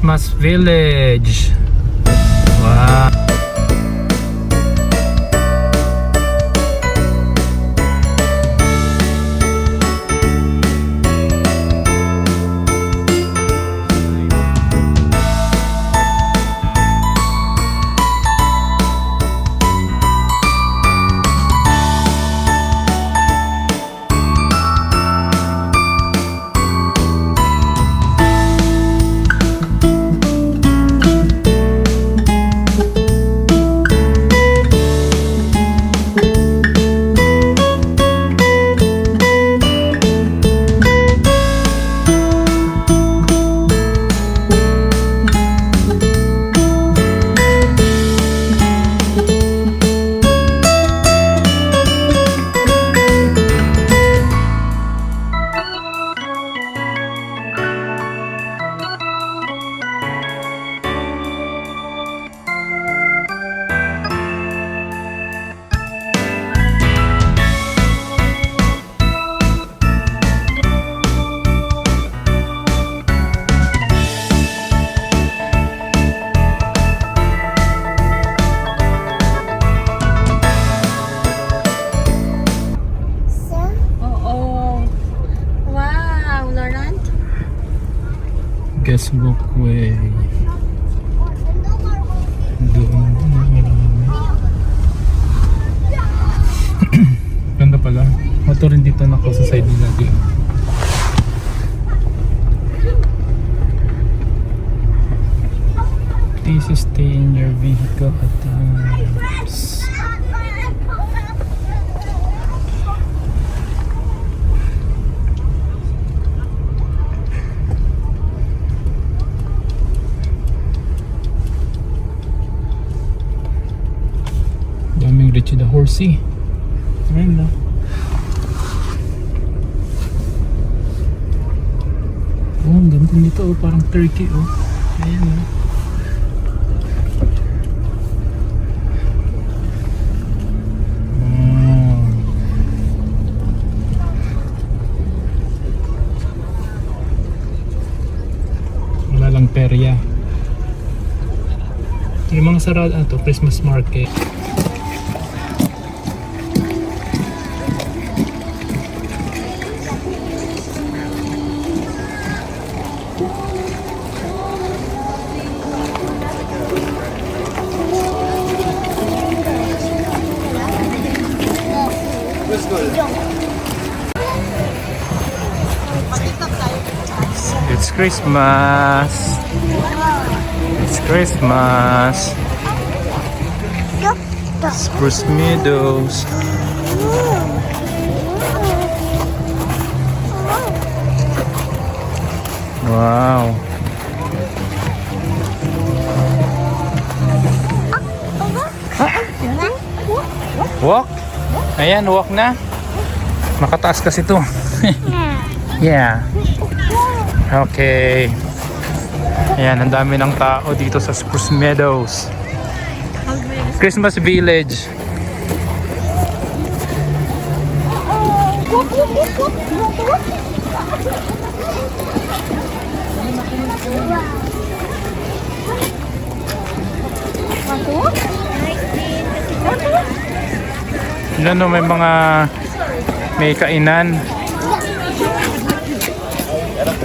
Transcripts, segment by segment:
Christmas Village. Wow. Guest walkway. Doon marami. Ganda pala. Motor rin dito nako sa side nila dito. Please stay in your vehicle at times. Daming Richie the Horsey. Ayan na. Oh, ang ganda nito. Oh, parang turkey. Oh. Ayan na. Wala lang perya. Yung mga sarado to, Christmas market. It's Christmas. It's Christmas. Spruce Meadows. Wow. Walk? Ayan, walk na. Makataas kasi to. Yeah. Okay. Ayan, ang dami ng tao dito sa Spruce Meadows. Christmas Village. Ano, may kainan.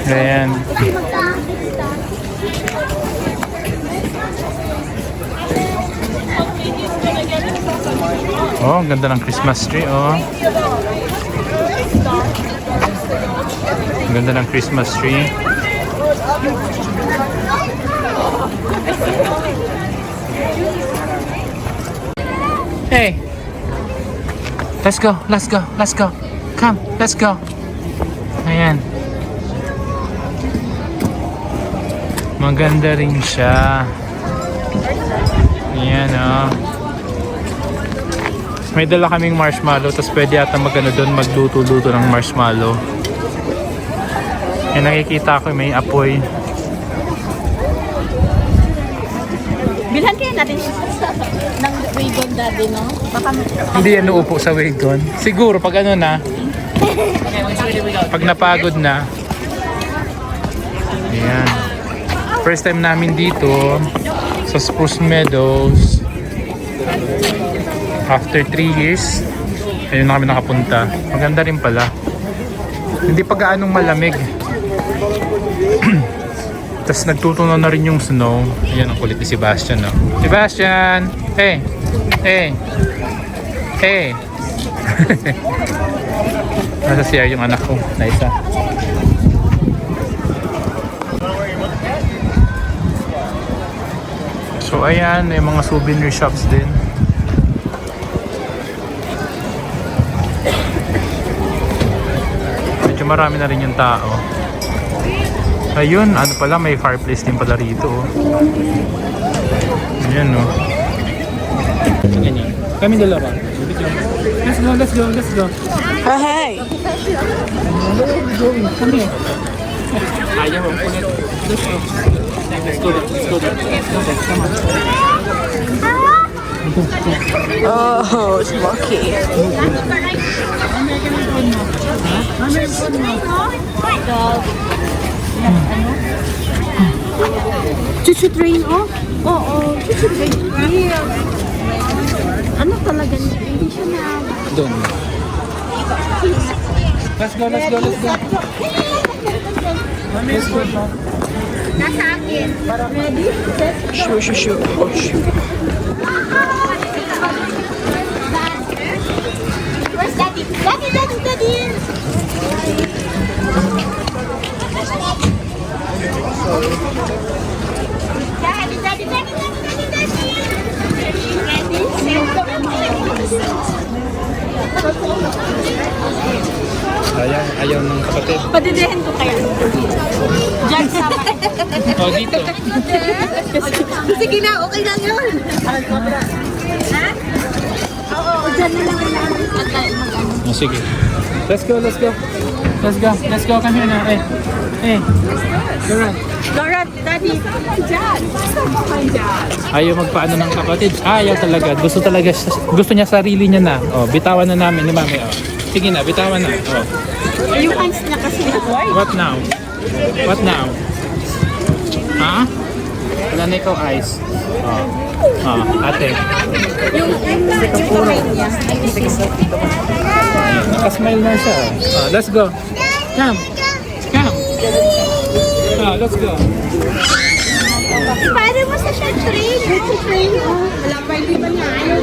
Ayan. Oh, ang ganda ng Christmas tree, oh. Ang ganda ng Christmas tree. Hey. Let's go, let's go, let's go. Come, let's go. Ayan. Maganda rin siya. Ayan, oh. May dala kaming marshmallow, tapos pwede yata magano doon, magluto-luto ng marshmallow. Eh, nakikita ko may apoy. Bilhan kaya natin ng wagon daddy, no? Baka Hindi yan uupo sa wagon. Siguro pag ano na, pag napagod na. Ayan. First time namin dito sa Spruce Meadows. After 3 years, ayun na kami nakapunta. Maganda rin pala. Hindi pa gaanong malamig. Tapos nagtutunaw na rin yung snow. Ayan ang kulit ni Sebastian, no? Sebastian! Hey! Hey! Hey! Nasa CR yung anak ko na isa. So ayan, may mga souvenir shops din. Medyo marami na rin yung tao. Ayun, ano pala, may fireplace din pala rito. Ayan, no. Ganyan. Kami dalawa. Let's go, let's go, let's go. Hey! Come here. Ayaw, ang kulit. Let's go. Let's go, let's go. Come on. Oh, smoky. Chuchu train, oh? Oo, chuchu train. Ano talaga? Hindi siya na... Doon. Let's go, let's go, let's go. Let's go. Nasa akin. Ready? Shoo, shoo, shoo. Oh, shoo. Where's Daddy? Daddy, Daddy, Daddy! Daddy, Daddy, Daddy, Daddy, Daddy, Ayaw ng kapatid. Padidihin ko kayo. Diyan sama. Oh, dito. Sige na, okay lang yun. Ha? Oo, dyan na lang kailangan. Oh, sige. Let's go, let's go. Let's go, let's go. Come here now. Hey. Hey. Laura. Laura, Daddy. Diyan. Basta mo kayo dyan. Ayaw magpaano ng kapatid. Ayaw talaga. Gusto niya sarili niya na. Oh, bitawan na namin ni Mami. Oh. Sige na, bitawan na. Oh. Yung hands niya kasi. What now? What now? Ha? Wala na ikaw eyes. Oh. Oh, ate. Yung kamay niya. Nakasmile na siya. Oh, let's go. Come. Come. Oh, let's go. Pare mo sa siya train. Ito train. Wala pa hindi ba niya ayaw.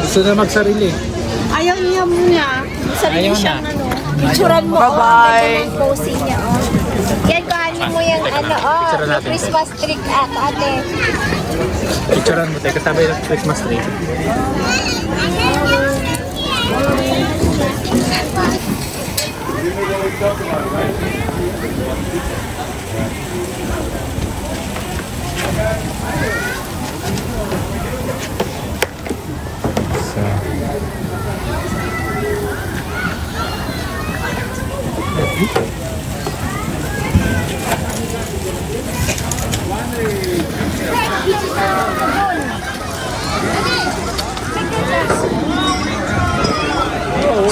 Gusto na magsarili. Ayaw niya muna. Sarili Ayaw siyang na. ano. Picturean mo. Bye-bye. Yung posing niya. Yan, kuhanin mo yung ano. Picturean Yung natin. Christmas tree ate. Picturean mo tayo kasabay ng Christmas tree.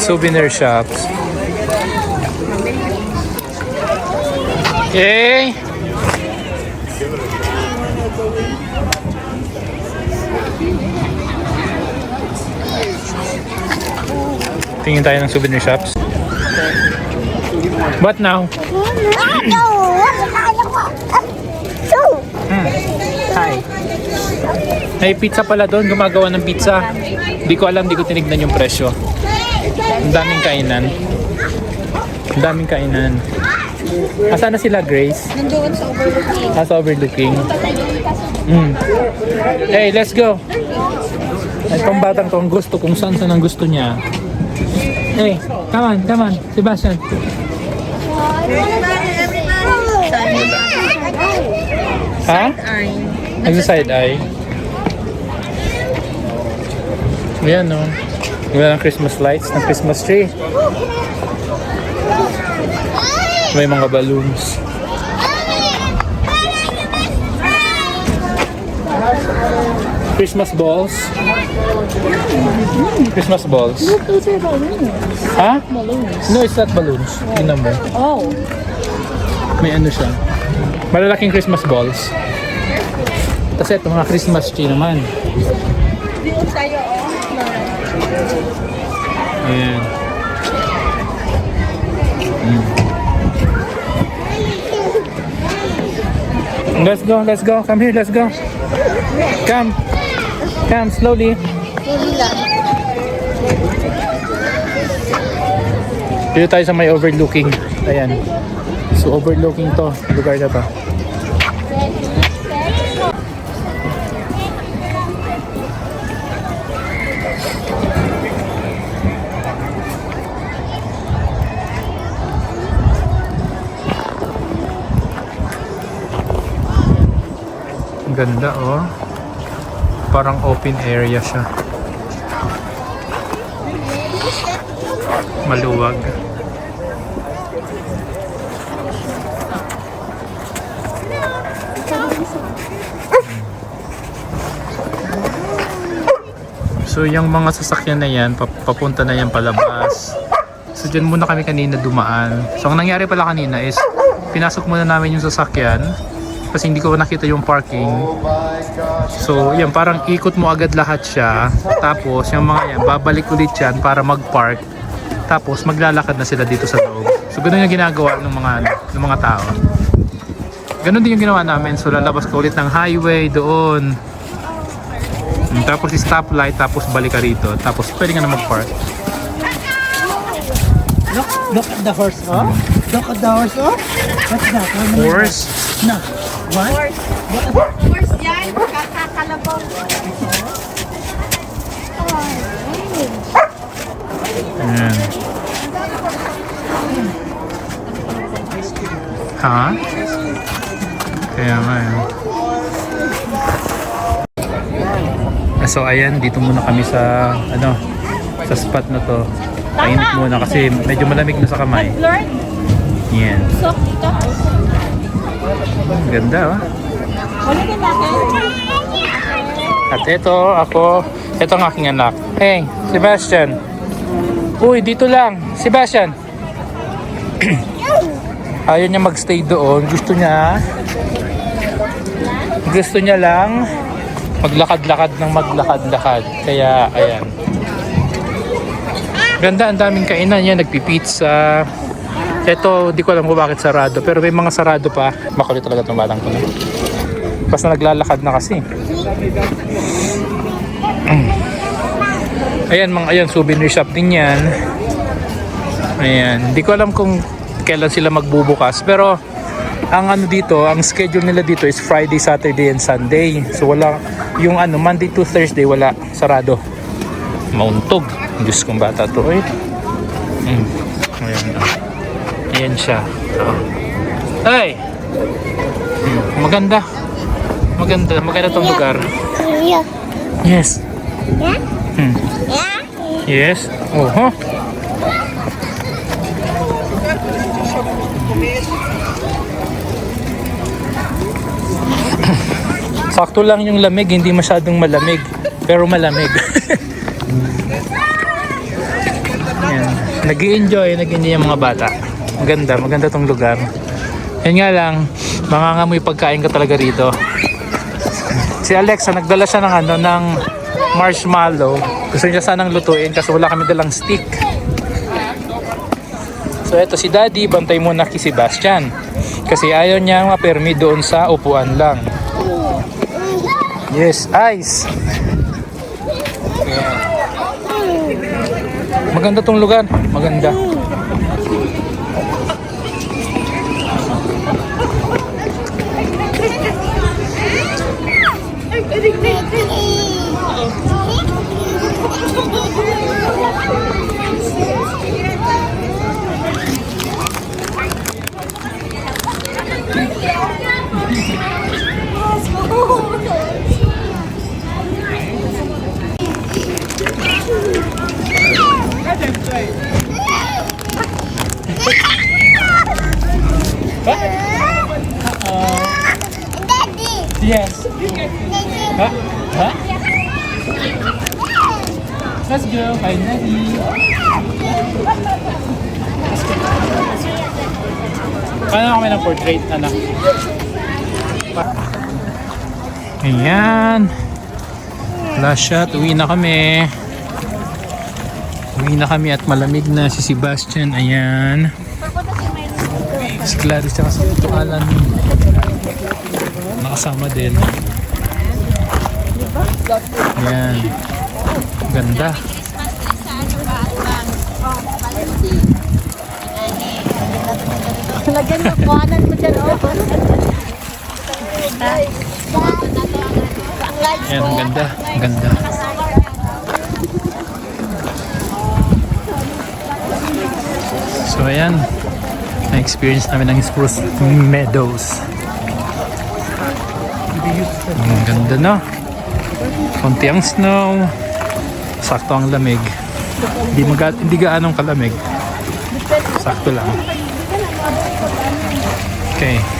Souvenir shops. Yay! Tingin tayo ng souvenir shops. What now? Hi. May pizza pala doon, gumagawa ng pizza. Di ko alam, di ko tinignan yung presyo. Ang daming kainan. Ang daming kainan. Asan na sila, Grace? Nandoon sa overlooking. Sa overlooking. Hey, let's go. Itong batang to, ang gusto kung saan ang gusto niya. Hey, come on, Sebastian. Ha? Nagsa-side eye. Ayan, no. Wala ng Christmas lights, ng Christmas tree. May mga balloons. Christmas balls. Christmas balls. Look, those are balloons. Ha? Balloons. No, it's not balloons. Tingnan mo. Oh. May ano siya. Malalaking Christmas balls. Kasi ito mga Christmas tree naman. Dito tayo, Ayan. Let's go, let's go. Come here, let's go. Come. Come, slowly. Huli lang. Dito tayo sa may overlooking. Ayan. So, overlooking to. Lugar na to. Ang ganda, oh. Parang open area siya. Maluwag. So yung mga sasakyan na yan, papunta na yan palabas. So dyan muna kami kanina dumaan. So ang nangyari pala kanina is, pinasok muna namin yung sasakyan kasi hindi ko nakita yung parking. So yan, parang ikot mo agad lahat siya. Tapos yung mga yan, babalik ulit yan para mag-park. Tapos maglalakad na sila dito sa loob. So ganun yung ginagawa ng mga tao. Ganun din yung ginawa namin. So lalabas ka ulit ng highway doon. Tapos stoplight, tapos balik ka rito. Tapos pwede ka na mag-park. Look at the horse, oh. Look at the horse, oh. What's that? Horse? No. What? First yan, kakalabaw. Ayan. Ha? Kaya nga yun. So ayan, dito muna kami sa sa spot na to. Painit muna kasi medyo malamig na sa kamay. Lord, Yan. sok dito. Ganda, oh. Wala ka natin. At ito ang aking anak. Hey, Sebastian. Uy, dito lang. Sebastian. Ayaw niya magstay doon. Gusto niya lang maglakad-lakad ng maglakad-lakad. Kaya, ayan. Ganda, ang daming kainan yan. Nagpipizza. Ito, di ko alam kung bakit sarado. Pero may mga sarado pa. Makulit talaga itong batang ko na. Basta naglalakad na kasi. Ayan, souvenir shop din yan. Ayan. Di ko alam kung kailan sila magbubukas. Pero, ang dito, ang schedule nila dito is Friday, Saturday, and Sunday. So wala, yung Monday to Thursday, wala, sarado. Mauntog. Diyos kong bata to, eh. Ayan. Ayan siya. Hey! Maganda. Maganda tong lugar. Yes. Yes. Oh, huh? Sakto lang yung lamig, hindi masyadong malamig, pero malamig. Ayan. Nag-i-enjoy yung mga bata. Maganda tong lugar. Yan nga lang, mangangamoy pagkain ka talaga rito. Si Alexa, nagdala siya ng marshmallow. Gusto niya sanang lutuin kasi wala kami dalang stick. So eto si Daddy, bantay muna kay Sebastian. Kasi ayaw niya mapermi doon sa upuan lang. Yes, ice. Ayan. Maganda tong lugar. Maganda. Yes. Huh? Huh? Let's go. Hi, Daddy. Paano kami ng portrait, anak? Ayan. Last shot. Uwi na kami. Uwi na kami at malamig na si Sebastian. Ayan. Si Clarice at si Ito Alan. Nakasama din. Ayan. Ganda. Lagyan mo, kuhanan mo dyan, oh. Ayan, ang ganda. Ang ganda. So, ayan. Na-experience namin ng Spruce Meadows. Ang ganda na. Konti ang snow. Sakto ang lamig. Hindi gaanong kalamig. Sakto lang. Okay.